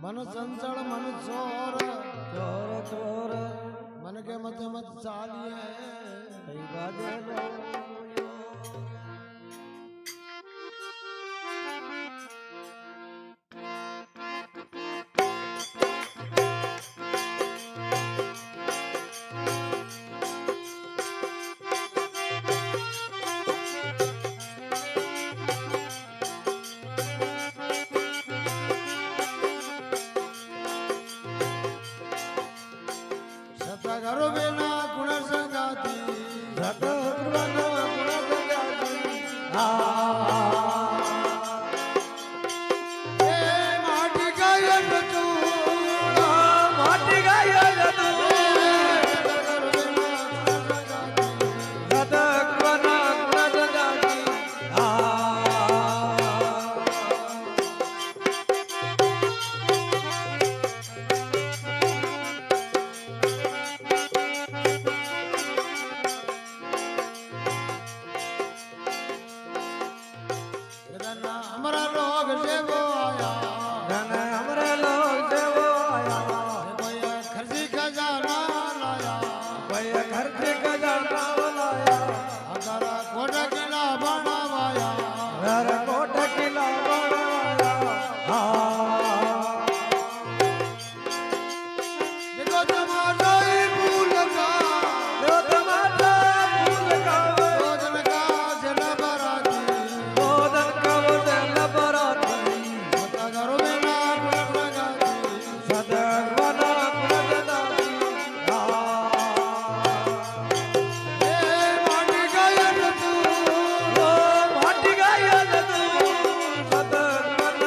मन चंचल मन चोर चोर चोर मन के मत मत चालिए बाजे लो घरो बिना गुण संगाती सत गुण संगाती माटी गायल तू माटी गायल तू सत गुण संगाती हमारा लोग जेवो आया हमारे लोग जेवो आया कोई खर्ची खजाना लाया कोई खर्ची खजाना लाया अगर कोटा किला बनावाया घर कोट किला बनाया देखो तुम्हारा ही फूल का जो तुम्हारा फूल का रोजन का जल बराती रोजन का जल बराती सता घरो बिना गुण संगाती सदा गुण संगाती माटी गायल तू माटी गायल तू सदा गुण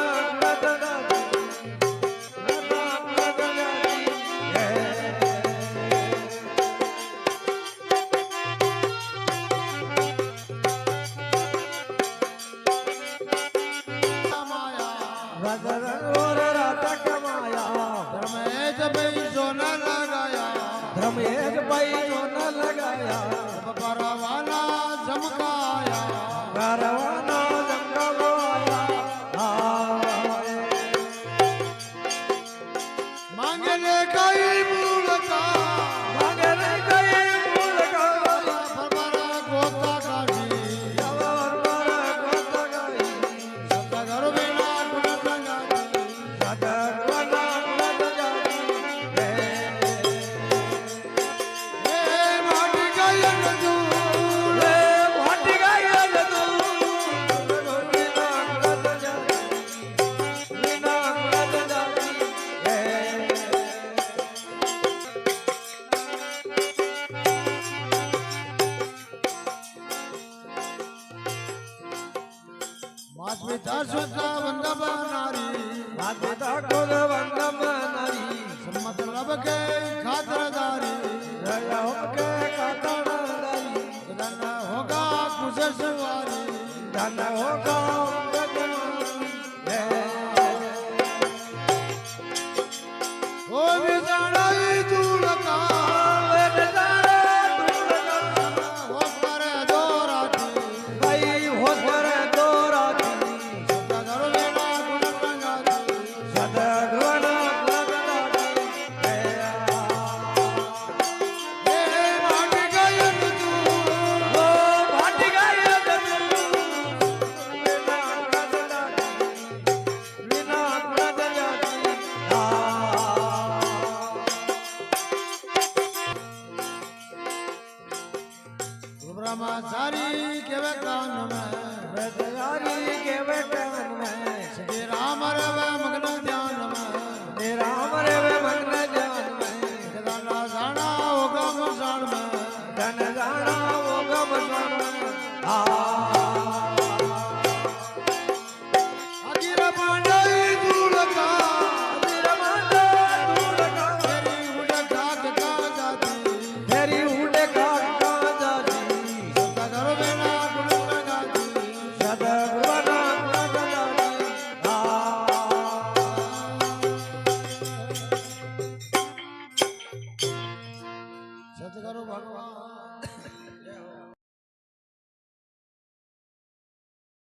धर्मेश भाई जो न लगाया परवाना चमकाया परवाना चमकाया मांगले कई मूल का मगर गए फूल का परवाना गोता काटी परवाना गोता गई सता घर बिना गुण संगाती सदा गुण संगाती माटी गायल तू माटी गायल तू बिना गुण संगाती बिना गुण संगाती मास पिता सुता वंदब नारी माता कुल वंदम नारी मतलब के खातरदारी जय के कतन दारी धन होगा कुछ सवारी धन होगा